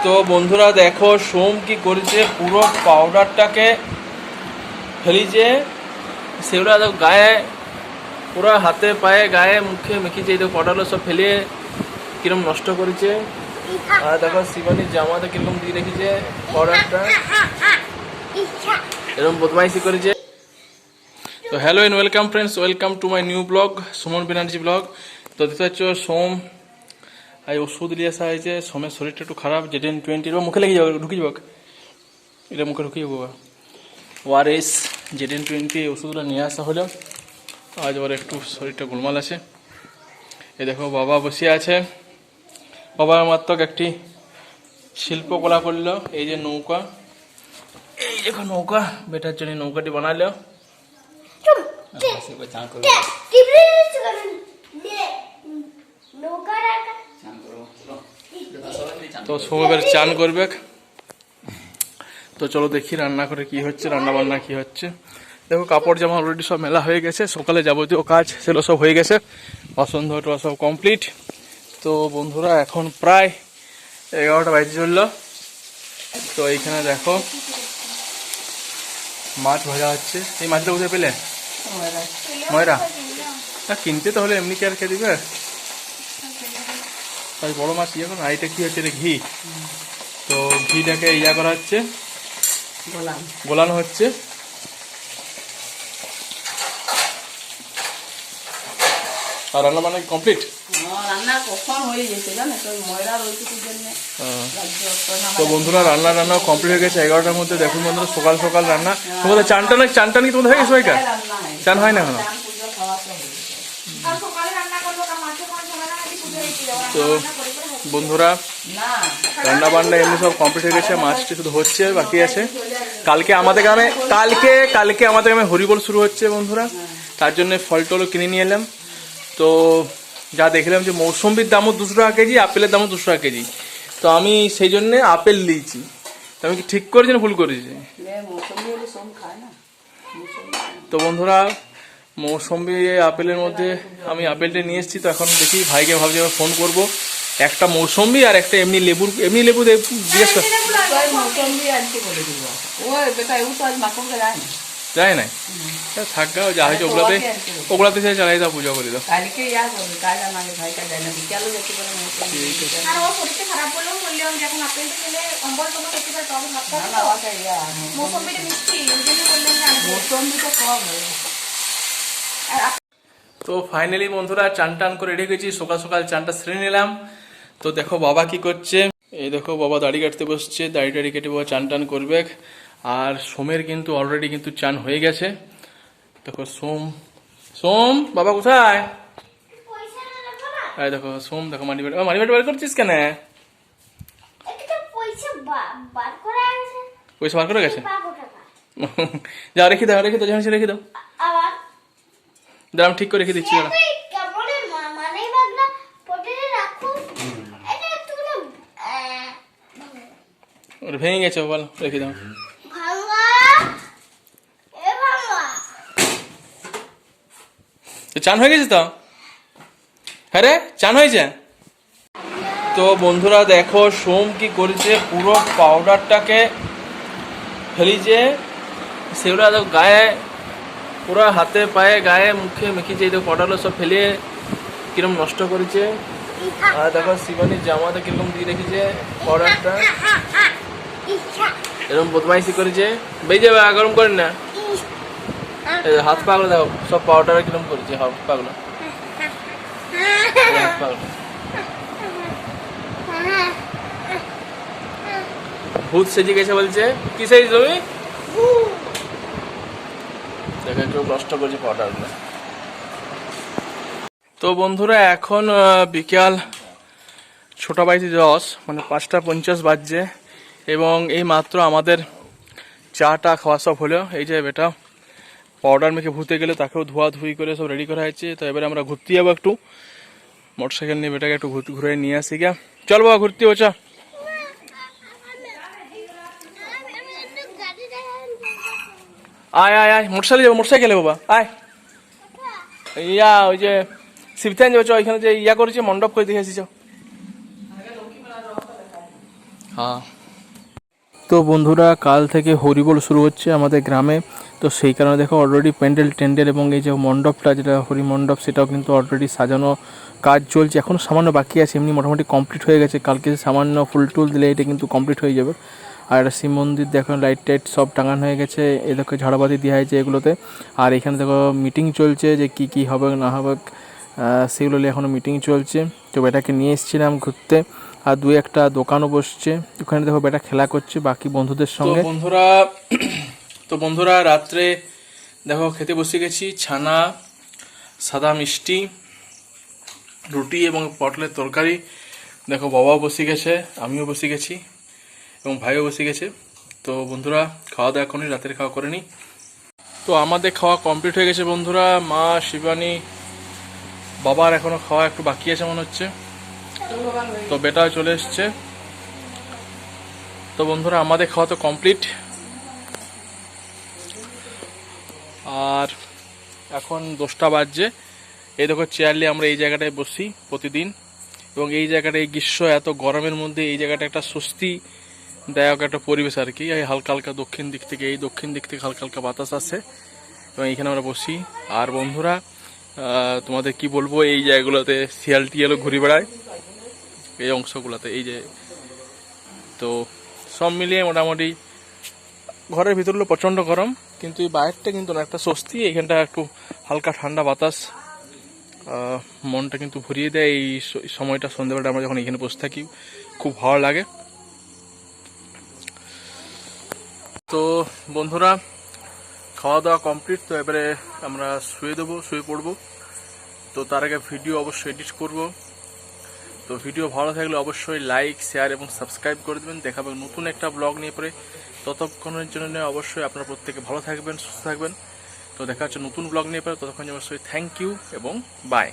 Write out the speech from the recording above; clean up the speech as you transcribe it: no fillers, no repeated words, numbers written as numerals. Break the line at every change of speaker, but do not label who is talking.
তো বন্ধুরা দেখো সোম কি করেছে, পুরো পাউডারটাকে ফেলিছে, সেগুলো গায়ে পুরো হাতে পায়ে গায়ে মুখে মেখেছে। এই দেখো পাউডারগুলো সব ফেলিয়ে কিরকম নষ্ট করেছে। আর দেখো শিবানীর জামাতে কিরকম দিয়ে রেখেছে পাউডারটা, এরকম বদমাইশি করেছে। তো hello and welcome friends, welcome to my new blog Suman Banerjee blog. তো দেখতে পাচ্ছ সোম এই ওষুধ নিয়ে আসা হয়েছে। সোমের শরীরটা একটু খারাপ, ZN20 মুখে লেগে যাবে, ঢুকে যাবে, এটা মুখে ঢুকে যাবো। ORS ZN20 এই ওষুধগুলো নিয়ে আসা হলো। আজ আবার একটু শরীরটা গোলমাল আছে। এই দেখো বাবা বসে আছে, বাবা মাত্র একটি শিল্পকলা করলো। এই যে নৌকা, এই দেখো নৌকা, বেটার জন্য নৌকাটি বানালো। তো সবাই চান করবে। তো চলো দেখি রান্না করে কি হচ্ছে, রান্না বান্না কি হচ্ছে। দেখো কাপড় জামা অলরেডি সব মেলা হয়ে গেছে, সকালে যাবতীয় কাজ সেগুলো সব হয়ে গেছে, বাসন ধোয়া সব কমপ্লিট। তো বন্ধুরা এখন প্রায় 11টা বাজে চললো। তো এইখানে দেখো মাছ ভাজা হচ্ছে। এই মাছটা কোথায় পেলে? ময়রা না, কিনতে তো হলে এমনি কি আর খেয়ে দিবে। তাই বড় মাছ ইয়ে করো। এইটা কি হচ্ছে, এটা ঘি। তো ঘিটাকে ইয়া করা হচ্ছে, গোলানো হচ্ছে। আর রান্না বান্না কমপ্লিট? তো বন্ধুরা রান্না কমপ্লিট হয়ে গেছে 11টার মধ্যে। দেখুন বন্ধুরা সকাল সকাল রান্না। তোমাদের চানটা কি তোমাদের হয়ে গেছে? সবাইকার চান হয় না এখনো? তো বন্ধুরা রান্না বান্না এমনি সব কমপ্লিট হয়ে গেছে, মাছটি শুধু হচ্ছে, বাকি আছে। কালকে আমাদের গ্রামে হরিবোল শুরু হচ্ছে বন্ধুরা, তার জন্য ফল টলও কিনে নিয়ে এলাম। তো যা দেখলাম যে মৌসম্বির দামও 200 টাকা কেজি, আপেলের দামও 200 টাকা কেজি। তো আমি সেই জন্য আপেল নিয়েছি। আমি কি ঠিক করেছি না ভুল করেছি? তো বন্ধুরা মৌসম্বি আপেলের মধ্যে আমি আপেলটা নিয়ে এসেছি। তো এখন দেখি ভাইকে ভাবছি ফোন করবো, একটা মৌসম্বি আর একটা এমনি লেবু জিজ্ঞেস কর। যায় না থাক গা, যা হয়েছে ওগুলাতে সে চালাই দাও, পুজো করে দাও। তো ফাইনালি বন্ধুরা চান করে রেডি গেছি, সকাল সকাল চানটা সেরে নিলাম। তো দেখো বাবা কি করছে, এই দেখো বাবা দাড়ি কাটতে বসছে, দাড়ি কেটে বাবা চান করবে। আর সোমের কিন্তু অলরেডি কিন্তু চান হয়ে গেছে। দেখো সোম বাবা কোথায়? দেখো সোম, দেখো মানিব্যাগ বার করছিস কেন? পয়সা বার করে গেছে, যাও রেখে দাও যখন রেখে দাও, দাঁড়াম ঠিক করে রেখে দিচ্ছি। ভেঙে গেছে, বল রেখে দাও। চান হয়ে গেছে তো? হ্যাঁ রে, চান হয়েছে। তো বন্ধুরা দেখো সোম কি করেছে, পুরো পাউডারটাকে ফেলিছে, সেগুলো গায়ে পুরো হাতে পায়ে গায়ে মুখে মেখেছে। এই দেখো পাউডারগুলো সব ফেলিয়ে কিরকম নষ্ট করেছে। আর দেখো শিবানীর জামাতে কিরকম দিয়ে রেখেছে পাউডারটা, এরকম বদমাইশি করেছে। বেজে গরম করেন না, হাত পাগুলো দেখো সব পাউডার কিরকম করেছে, হাত পাগুলো ভূত সেজে গেছে বলছে। কি সেজে তুমি? দেখো একটু নষ্ট করেছে পাউডারগুলো। তো বন্ধুরা এখন বিকাল 6:10, মানে 5:50 বাজছে। এবং এই মাত্র আমাদের চাটা খাওয়া সব হলো। এই যে বেটা পাউডার মেখে ভূতে গেলে তাকেও ধোয়াধুয়ি করে সব রেডি করা হয়েছে। তো এবারে আমরা ঘুরতে যাবো, একটু মোটরসাইকেল নিয়ে বেটাকে একটু ঘুরে নিয়ে আসি গা। চল বাবা ঘুরতে যাবো, চল। আয় মোটরসাইকেলে বাবা আয়। ওই যে শিবথান যাবো, চ। ওইখানে যে করেছে মণ্ডপ করে দেখে আসি, চ। হ্যাঁ, তো বন্ধুরা কাল থেকে হরিবোল শুরু হচ্ছে আমাদের গ্রামে। তো সেই কারণে দেখো অলরেডি প্যান্ডেল টেন্ডেল এবং এই যে মণ্ডপটা যেটা হরিমণ্ডপ সেটাও কিন্তু অলরেডি সাজানো কাজ চলছে। এখনও সামান্য বাকি আছে, এমনি মোটামুটি কমপ্লিট হয়ে গেছে। কালকে সামান্য ফুল টুল দিলে এটা কিন্তু কমপ্লিট হয়ে যাবে। আর একটা শিব মন্দির দেখো লাইট টাইট সব টাঙানো হয়ে গেছে, এ দেখো ঝাড়বাতি দেওয়া হয়েছে এগুলোতে। আর এখানে দেখো মিটিং চলছে যে কি কি হবে না হবে, সেগুলো নিয়ে এখনও মিটিং চলছে। তো বেটাকে নিয়ে এসেছিলাম ঘুরতে, আর দু একটা দোকানও বসছে ওখানে, দেখো বেটা খেলা করছে বাকি বন্ধুদের সঙ্গে। তো বন্ধুরা রাত্রে দেখো খেতে বসে গেছি, ছানা, সাদা মিষ্টি, রুটি এবং পটলের তরকারি। দেখো বাবাও বসে গেছে, আমিও বসে গেছি এবং ভাইও বসে গেছে। তো বন্ধুরা খাওয়া দাওয়া এখনই, রাতের খাওয়া করে নি। তো আমাদের খাওয়া কমপ্লিট হয়ে গেছে বন্ধুরা। মা, শিবানী, বাবার এখনো খাওয়া একটু বাকি আছে মনে হচ্ছে। তো বেটা চলে এসছে। তো বন্ধুরা আমাদের খাওয়া তো কমপ্লিট। আর এখন 10টা বাজছে। এই দেখো চেয়ার নিয়ে আমরা এই জায়গাটায় বসি প্রতিদিন, এবং এই জায়গাটা এই গ্রীষ্ম এত গরমের মধ্যে এই জায়গাটা একটা স্বস্তিদায়ক একটা পরিবেশ আর কি। এই হালকা হালকা দক্ষিণ দিক থেকে হালকা হালকা বাতাস আসে এবং এইখানে আমরা বসি। আর বন্ধুরা তোমাদের কি বলবো, এই জায়গাগুলোতে শিয়াল টিয়ালও ঘুরে বেড়ায় এই অংশগুলোতে, এই যে। তো সব মিলিয়ে মোটামুটি ঘরের ভিতরগুলো প্রচণ্ড গরম, কিন্তু এই বাইরেটা কিন্তু না, একটা স্বস্তি। এইখানটা একটু হালকা ঠান্ডা বাতাস মনটা কিন্তু ভরিয়ে দেয়। এই সময়টা সন্ধ্যেবেলাটা আমরা যখন এখানে বসে থাকি খুব ভালো লাগে। তো বন্ধুরা খাওয়া দাওয়া কমপ্লিট। তো এবারে আমরা শুয়ে পড়বো। তো তার আগে ভিডিও অবশ্যই এডিট করব। তো ভিডিও ভালো থাকলে অবশ্যই লাইক, শেয়ার এবং সাবস্ক্রাইব করে দেবেন। দেখাবেন নতুন একটা ব্লগ নিয়ে পরে। ততক্ষণের জন্য অবশ্যই আপনারা প্রত্যেকে ভালো থাকবেন, সুস্থ থাকবেন। তো দেখা হচ্ছে নতুন ব্লগ নিয়ে পরে। ততক্ষণ অবশ্যই থ্যাংক ইউ এবং বাই।